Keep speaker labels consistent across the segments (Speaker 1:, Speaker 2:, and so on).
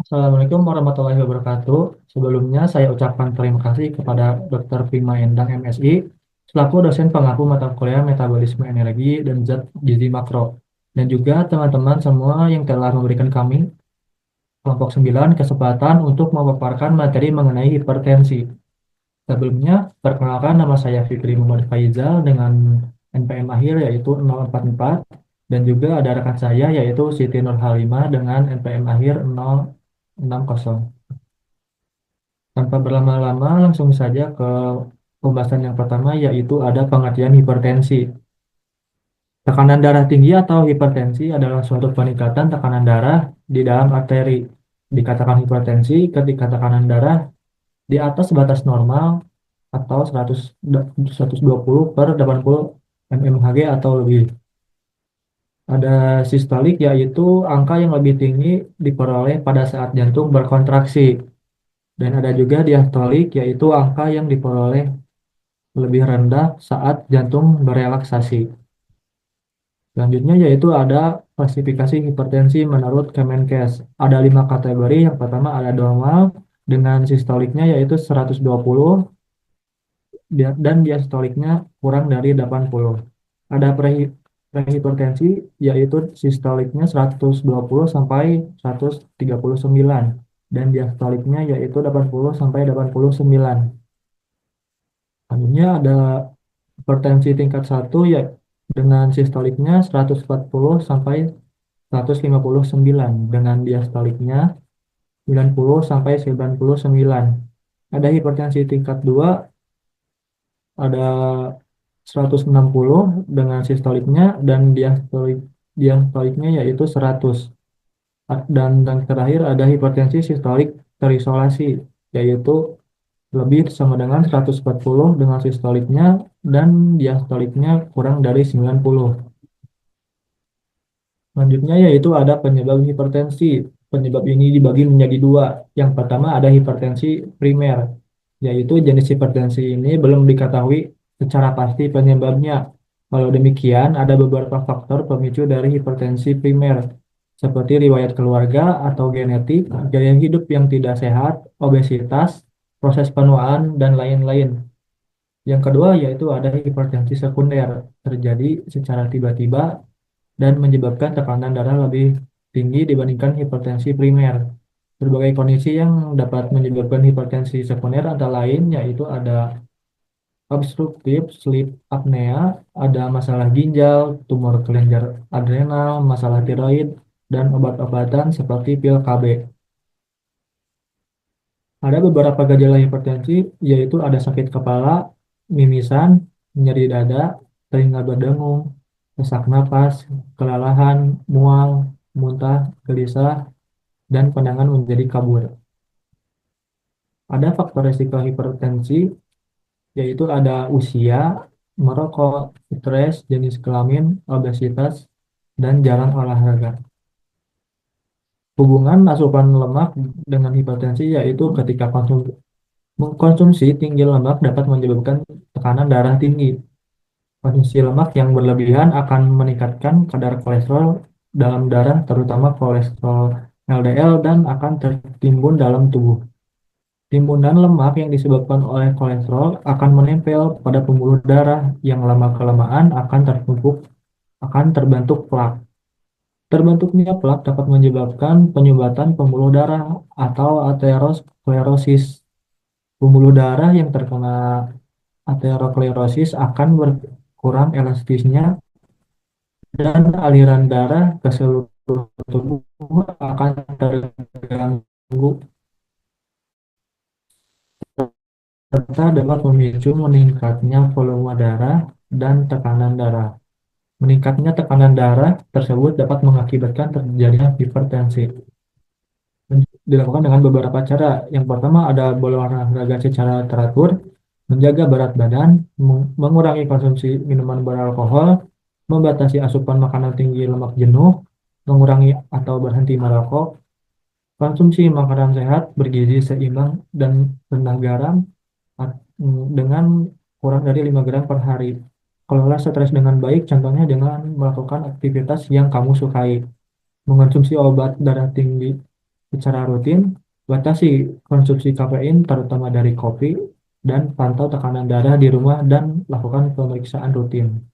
Speaker 1: Assalamualaikum warahmatullahi wabarakatuh. Sebelumnya saya ucapkan terima kasih kepada Dr. Prima Endang MSI selaku dosen pengaku mata kuliah Metabolisme Energi dan Zat Gizi Makro, dan juga teman-teman semua yang telah memberikan kami kelompok 9 kesempatan untuk memaparkan materi mengenai hipertensi. Sebelumnya, perkenalkan, nama saya Fikri Muhammad Faizal dengan NPM akhir yaitu 044, dan juga ada rekan saya yaitu Siti Nurhalimah dengan NPM akhir 060. Tanpa berlama-lama, langsung saja ke pembahasan yang pertama, yaitu ada pengertian hipertensi. Tekanan darah tinggi atau hipertensi adalah suatu peningkatan tekanan darah di dalam arteri. Dikatakan hipertensi ketika tekanan darah di atas batas normal atau 120 per 80 mmHg atau lebih. Ada sistolik, yaitu angka yang lebih tinggi diperoleh pada saat jantung berkontraksi. Dan ada juga diastolik, yaitu angka yang diperoleh lebih rendah saat jantung berelaksasi. Selanjutnya yaitu ada klasifikasi hipertensi menurut Kemenkes. Ada 5 kategori. Yang pertama ada normal dengan sistoliknya yaitu 120 dan diastoliknya kurang dari 80. Ada prehipertensi yaitu sistoliknya 120 sampai 139 dan diastoliknya yaitu 80 sampai 89. Selanjutnya ada hipertensi tingkat 1 ya dengan sistoliknya 140 sampai 159 dengan diastoliknya 90 sampai 99. Ada hipertensi tingkat 2 ada 160 dengan sistoliknya dan diastoliknya yaitu 100. Dan terakhir ada hipertensi sistolik terisolasi yaitu lebih sama dengan 140 dengan sistoliknya dan diastoliknya kurang dari 90. Selanjutnya yaitu ada penyebab hipertensi. Penyebab ini dibagi menjadi dua. Yang pertama ada hipertensi primer, yaitu jenis hipertensi ini belum diketahui secara pasti penyebabnya. Kalau demikian, ada beberapa faktor pemicu dari hipertensi primer, seperti riwayat keluarga atau genetik, gaya hidup yang tidak sehat, obesitas, proses penuaan, dan lain-lain. Yang kedua yaitu ada hipertensi sekunder, terjadi secara tiba-tiba dan menyebabkan tekanan darah lebih tinggi dibandingkan hipertensi primer. Berbagai kondisi yang dapat menyebabkan hipertensi sekunder antara lain yaitu ada obstruktif sleep apnea, ada masalah ginjal, tumor kelenjar adrenal, masalah tiroid, dan obat-obatan seperti pil KB. Ada beberapa gejala hipertensi yaitu ada sakit kepala, mimisan, nyeri dada, telinga berdengung, sesak napas, kelelahan, mual, muntah, gelisah, dan pandangan menjadi kabur. Ada faktor risiko hipertensi yaitu ada usia, merokok, stres, jenis kelamin, obesitas, dan jarang olahraga. Hubungan asupan lemak dengan hipertensi yaitu ketika mengkonsumsi tinggi lemak dapat menyebabkan tekanan darah tinggi. Konsumsi lemak yang berlebihan akan meningkatkan kadar kolesterol dalam darah, terutama kolesterol LDL, dan akan tertimbun dalam tubuh. Timbunan lemak yang disebabkan oleh kolesterol akan menempel pada pembuluh darah yang lama-kelamaan akan terbentuk plak. Terbentuknya plak dapat menyebabkan penyumbatan pembuluh darah atau aterosklerosis. Pembuluh darah yang terkena aterosklerosis akan berkurang elastisnya dan aliran darah ke seluruh tubuh akan terganggu serta dapat memicu meningkatnya volume darah dan tekanan darah. Meningkatnya tekanan darah tersebut dapat mengakibatkan terjadinya hipertensi. Dilakukan dengan beberapa cara. Yang pertama ada berolahraga secara teratur, menjaga berat badan, mengurangi konsumsi minuman beralkohol, membatasi asupan makanan tinggi lemak jenuh, mengurangi atau berhenti merokok, konsumsi makanan sehat, bergizi seimbang, dan rendah garam dengan kurang dari 5 gram per hari. Kelola stres dengan baik, contohnya dengan melakukan aktivitas yang kamu sukai. Mengonsumsi obat darah tinggi secara rutin, batasi konsumsi kafein terutama dari kopi, dan pantau tekanan darah di rumah dan lakukan pemeriksaan rutin.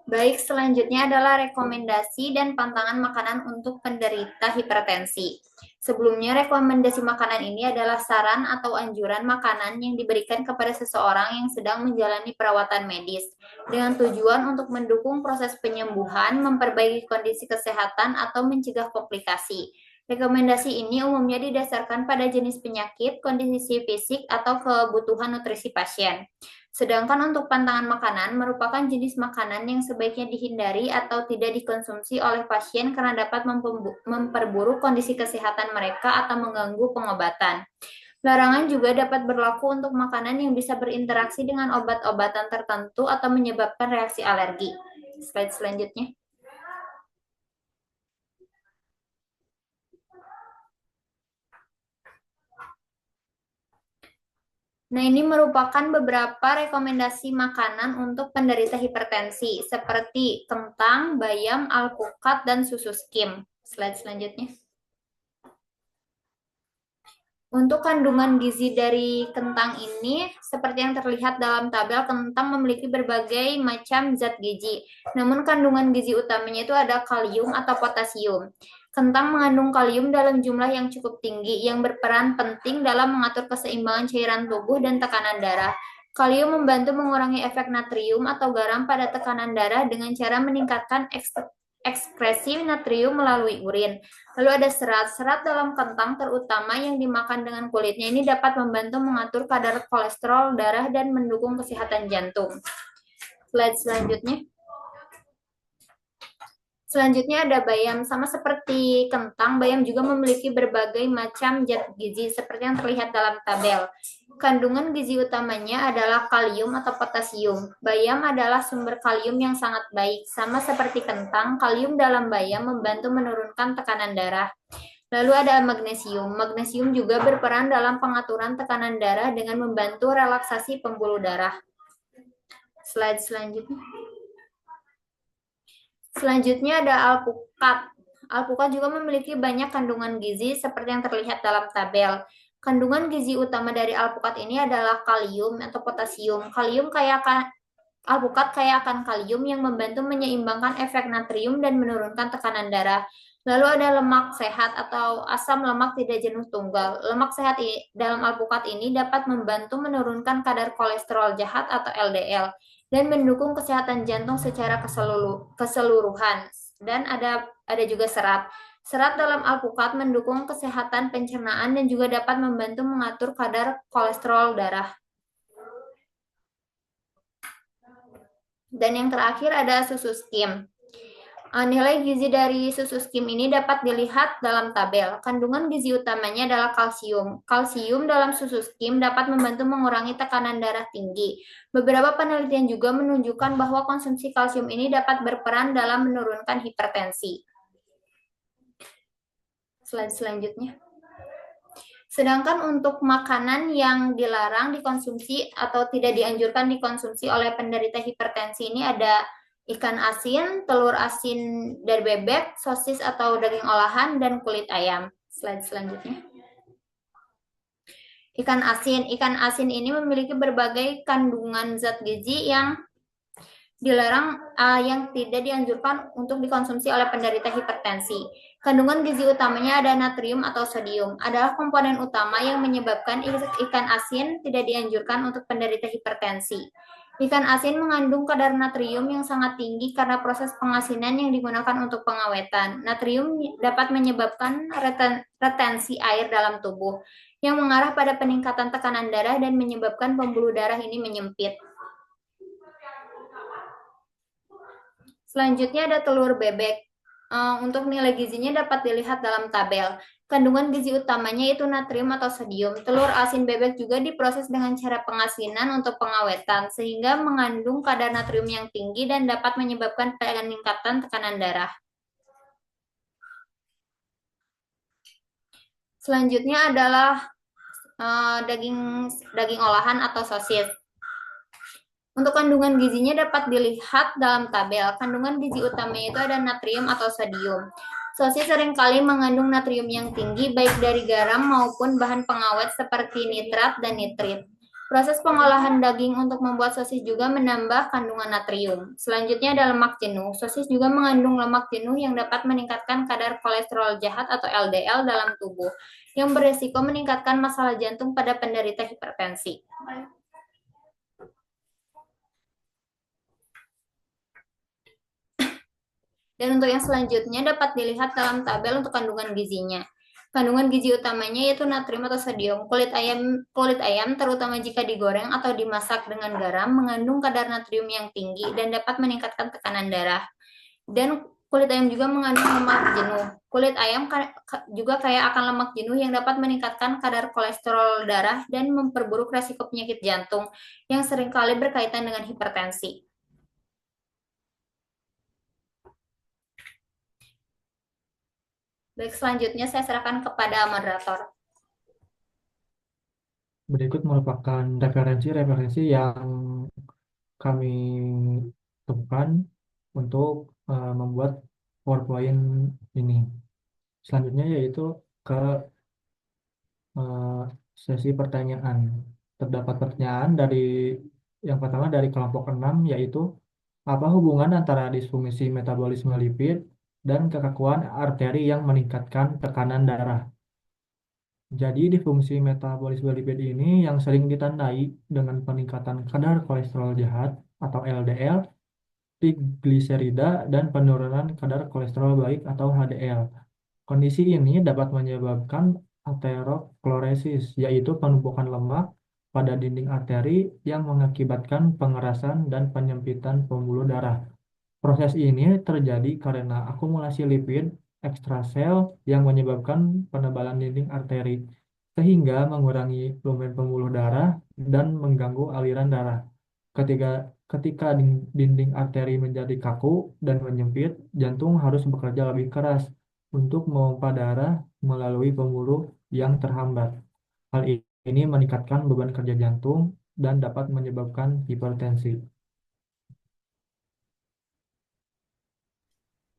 Speaker 2: Baik, selanjutnya adalah rekomendasi dan pantangan makanan untuk penderita hipertensi. Sebelumnya, rekomendasi makanan ini adalah saran atau anjuran makanan yang diberikan kepada seseorang yang sedang menjalani perawatan medis dengan tujuan untuk mendukung proses penyembuhan, memperbaiki kondisi kesehatan, atau mencegah komplikasi. Rekomendasi ini umumnya didasarkan pada jenis penyakit, kondisi fisik, atau kebutuhan nutrisi pasien. Sedangkan untuk pantangan makanan merupakan jenis makanan yang sebaiknya dihindari atau tidak dikonsumsi oleh pasien karena dapat memperburuk kondisi kesehatan mereka atau mengganggu pengobatan. Larangan juga dapat berlaku untuk makanan yang bisa berinteraksi dengan obat-obatan tertentu atau menyebabkan reaksi alergi. Slide selanjutnya. Nah, ini merupakan beberapa rekomendasi makanan untuk penderita hipertensi, seperti kentang, bayam, alpukat, dan susu skim. Slide selanjutnya. Untuk kandungan gizi dari kentang ini, seperti yang terlihat dalam tabel, kentang memiliki berbagai macam zat gizi. Namun kandungan gizi utamanya itu ada kalium atau potasium. Kentang mengandung kalium dalam jumlah yang cukup tinggi, yang berperan penting dalam mengatur keseimbangan cairan tubuh dan tekanan darah. Kalium membantu mengurangi efek natrium atau garam pada tekanan darah dengan cara meningkatkan ekskresi natrium melalui urin. Lalu ada serat-serat dalam kentang terutama yang dimakan dengan kulitnya ini dapat membantu mengatur kadar kolesterol darah dan mendukung kesehatan jantung. Slide selanjutnya. Selanjutnya ada bayam. Sama seperti kentang, bayam juga memiliki berbagai macam zat gizi seperti yang terlihat dalam tabel. Kandungan gizi utamanya adalah kalium atau potasium. Bayam adalah sumber kalium yang sangat baik. Sama seperti kentang, kalium dalam bayam membantu menurunkan tekanan darah. Lalu ada magnesium. Magnesium juga berperan dalam pengaturan tekanan darah dengan membantu relaksasi pembuluh darah. Slide selanjutnya. Selanjutnya ada alpukat. Alpukat juga memiliki banyak kandungan gizi seperti yang terlihat dalam tabel. Kandungan gizi utama dari alpukat ini adalah kalium atau potasium. Alpukat kaya akan kalium yang membantu menyeimbangkan efek natrium dan menurunkan tekanan darah. Lalu ada lemak sehat atau asam lemak tidak jenuh tunggal. Lemak sehat dalam alpukat ini dapat membantu menurunkan kadar kolesterol jahat atau LDL dan mendukung kesehatan jantung secara keseluruhan. Dan ada juga serat. Serat dalam alpukat mendukung kesehatan pencernaan dan juga dapat membantu mengatur kadar kolesterol darah. Dan yang terakhir ada susu skim. Nilai gizi dari susu skim ini dapat dilihat dalam tabel. Kandungan gizi utamanya adalah kalsium. Kalsium dalam susu skim dapat membantu mengurangi tekanan darah tinggi. Beberapa penelitian juga menunjukkan bahwa konsumsi kalsium ini dapat berperan dalam menurunkan hipertensi. Slide selanjutnya. Sedangkan untuk makanan yang dilarang dikonsumsi atau tidak dianjurkan dikonsumsi oleh penderita hipertensi ini ada ikan asin, telur asin dari bebek, sosis atau daging olahan, dan kulit ayam. Slide selanjutnya. Ikan asin ini memiliki berbagai kandungan zat gizi yang dilarang yang tidak dianjurkan untuk dikonsumsi oleh penderita hipertensi. Kandungan gizi utamanya ada natrium atau sodium, adalah komponen utama yang menyebabkan ikan asin tidak dianjurkan untuk penderita hipertensi. Ikan asin mengandung kadar natrium yang sangat tinggi karena proses pengasinan yang digunakan untuk pengawetan. Natrium dapat menyebabkan retensi air dalam tubuh, yang mengarah pada peningkatan tekanan darah dan menyebabkan pembuluh darah ini menyempit. Selanjutnya ada telur bebek. Untuk nilai gizinya dapat dilihat dalam tabel. Kandungan gizi utamanya itu natrium atau sodium. Telur asin bebek juga diproses dengan cara pengasinan untuk pengawetan, sehingga mengandung kadar natrium yang tinggi dan dapat menyebabkan peningkatan tekanan darah. Selanjutnya adalah daging olahan atau sosis. Untuk kandungan gizinya dapat dilihat dalam tabel. Kandungan gizi utamanya itu ada natrium atau sodium. Sosis seringkali mengandung natrium yang tinggi baik dari garam maupun bahan pengawet seperti nitrat dan nitrit. Proses pengolahan daging untuk membuat sosis juga menambah kandungan natrium. Selanjutnya ada lemak jenuh. Sosis juga mengandung lemak jenuh yang dapat meningkatkan kadar kolesterol jahat atau LDL dalam tubuh, yang beresiko meningkatkan masalah jantung pada penderita hipertensi. Dan untuk yang selanjutnya dapat dilihat dalam tabel untuk kandungan gizinya. Kandungan gizi utamanya yaitu natrium atau sodium. Kulit ayam terutama jika digoreng atau dimasak dengan garam mengandung kadar natrium yang tinggi dan dapat meningkatkan tekanan darah. Dan kulit ayam juga mengandung lemak jenuh. Kulit ayam juga kaya akan lemak jenuh yang dapat meningkatkan kadar kolesterol darah dan memperburuk resiko penyakit jantung yang seringkali berkaitan dengan hipertensi. Baik, selanjutnya saya serahkan kepada moderator.
Speaker 1: Berikut merupakan referensi-referensi yang kami temukan untuk membuat PowerPoint ini. Selanjutnya yaitu ke sesi pertanyaan. Terdapat pertanyaan dari yang pertama dari kelompok 6 yaitu apa hubungan antara disfungsi metabolisme lipid dan kekakuan arteri yang meningkatkan tekanan darah? Jadi disfungsi metabolisme lipid ini yang sering ditandai dengan peningkatan kadar kolesterol jahat atau LDL, trigliserida, dan penurunan kadar kolesterol baik atau HDL. Kondisi ini dapat menyebabkan aterosklerosis, yaitu penumpukan lemak pada dinding arteri yang mengakibatkan pengerasan dan penyempitan pembuluh darah. Proses ini terjadi karena akumulasi lipid ekstrasel yang menyebabkan penebalan dinding arteri, sehingga mengurangi volume pembuluh darah dan mengganggu aliran darah. Ketika ketika dinding arteri menjadi kaku dan menyempit, jantung harus bekerja lebih keras untuk memompa darah melalui pembuluh yang terhambat. Hal ini meningkatkan beban kerja jantung dan dapat menyebabkan hipertensi.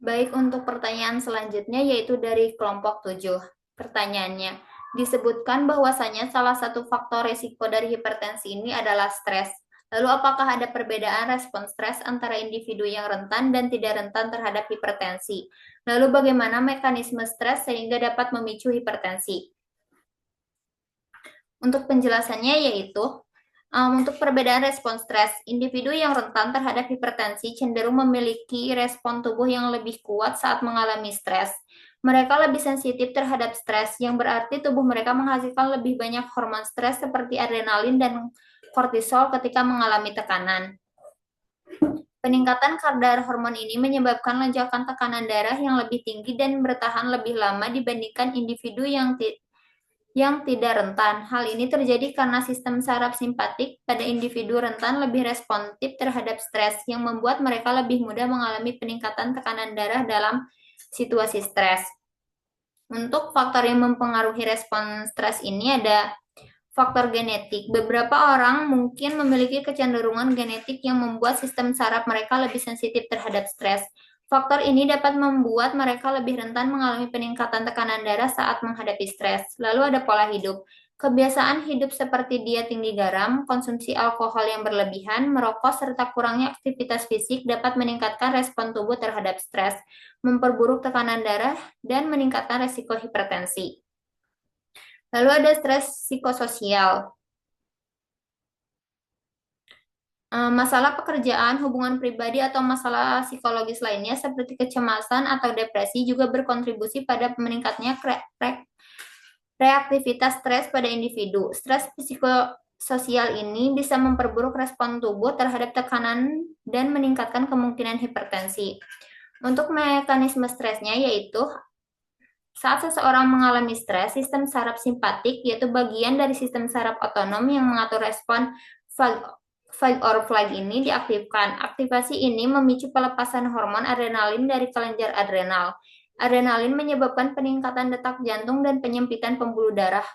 Speaker 2: Baik, untuk pertanyaan selanjutnya yaitu dari kelompok 7. Pertanyaannya, disebutkan bahwasanya salah satu faktor risiko dari hipertensi ini adalah stres. Lalu apakah ada perbedaan respon stres antara individu yang rentan dan tidak rentan terhadap hipertensi? Lalu bagaimana mekanisme stres sehingga dapat memicu hipertensi? Untuk penjelasannya yaitu untuk perbedaan respon stres, individu yang rentan terhadap hipertensi cenderung memiliki respon tubuh yang lebih kuat saat mengalami stres. Mereka lebih sensitif terhadap stres, yang berarti tubuh mereka menghasilkan lebih banyak hormon stres seperti adrenalin dan kortisol ketika mengalami tekanan. Peningkatan kadar hormon ini menyebabkan lonjakan tekanan darah yang lebih tinggi dan bertahan lebih lama dibandingkan individu yang tidak rentan. Hal ini terjadi karena sistem saraf simpatik pada individu rentan lebih responsif terhadap stres, yang membuat mereka lebih mudah mengalami peningkatan tekanan darah dalam situasi stres. Untuk faktor yang mempengaruhi respon stres ini ada faktor genetik. Beberapa orang mungkin memiliki kecenderungan genetik yang membuat sistem saraf mereka lebih sensitif terhadap stres. Faktor ini dapat membuat mereka lebih rentan mengalami peningkatan tekanan darah saat menghadapi stres. Lalu ada pola hidup. Kebiasaan hidup seperti diet tinggi garam, konsumsi alkohol yang berlebihan, merokok, serta kurangnya aktivitas fisik dapat meningkatkan respon tubuh terhadap stres, memperburuk tekanan darah, dan meningkatkan resiko hipertensi. Lalu ada stres psikososial. Masalah pekerjaan, hubungan pribadi, atau masalah psikologis lainnya seperti kecemasan atau depresi juga berkontribusi pada meningkatnya reaktivitas stres pada individu. Stres psikososial ini bisa memperburuk respon tubuh terhadap tekanan dan meningkatkan kemungkinan hipertensi. Untuk mekanisme stresnya yaitu saat seseorang mengalami stres, sistem saraf simpatik, yaitu bagian dari sistem saraf otonom yang mengatur respon fight or flight ini diaktifkan. Aktivasi ini memicu pelepasan hormon adrenalin dari kelenjar adrenal. Adrenalin menyebabkan peningkatan detak jantung dan penyempitan pembuluh darah,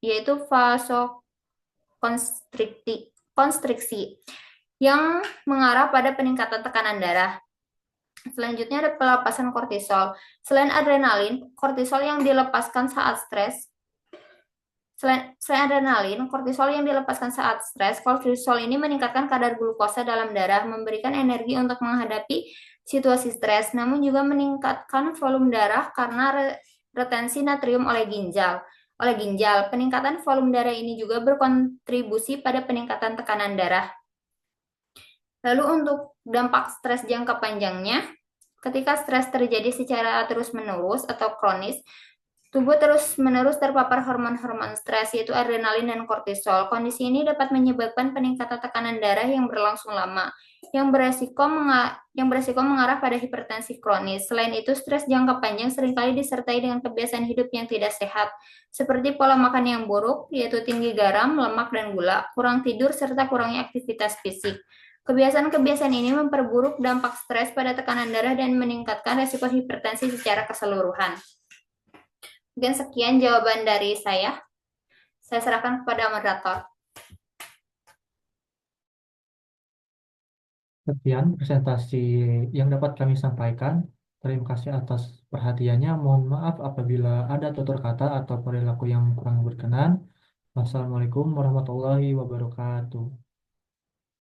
Speaker 2: yaitu vasokonstriksi, yang mengarah pada peningkatan tekanan darah. Selanjutnya ada pelepasan kortisol. Selain adrenalin, kortisol yang dilepaskan saat stres Selain adrenalin, kortisol yang dilepaskan saat stres, kortisol ini meningkatkan kadar glukosa dalam darah, memberikan energi untuk menghadapi situasi stres, namun juga meningkatkan volume darah karena retensi natrium oleh ginjal. Peningkatan volume darah ini juga berkontribusi pada peningkatan tekanan darah. Lalu untuk dampak stres jangka panjangnya, ketika stres terjadi secara terus-menerus atau kronis, tubuh terus-menerus terpapar hormon-hormon stres, yaitu adrenalin dan kortisol. Kondisi ini dapat menyebabkan peningkatan tekanan darah yang berlangsung lama, yang beresiko mengarah pada hipertensi kronis. Selain itu, stres jangka panjang seringkali disertai dengan kebiasaan hidup yang tidak sehat, seperti pola makan yang buruk, yaitu tinggi garam, lemak, dan gula, kurang tidur, serta kurangnya aktivitas fisik. Kebiasaan-kebiasaan ini memperburuk dampak stres pada tekanan darah dan meningkatkan resiko hipertensi secara keseluruhan. Mungkin sekian jawaban dari saya. Saya serahkan kepada moderator.
Speaker 1: Sekian presentasi yang dapat kami sampaikan. Terima kasih atas perhatiannya. Mohon maaf apabila ada tutur kata atau perilaku yang kurang berkenan. Wassalamualaikum warahmatullahi wabarakatuh.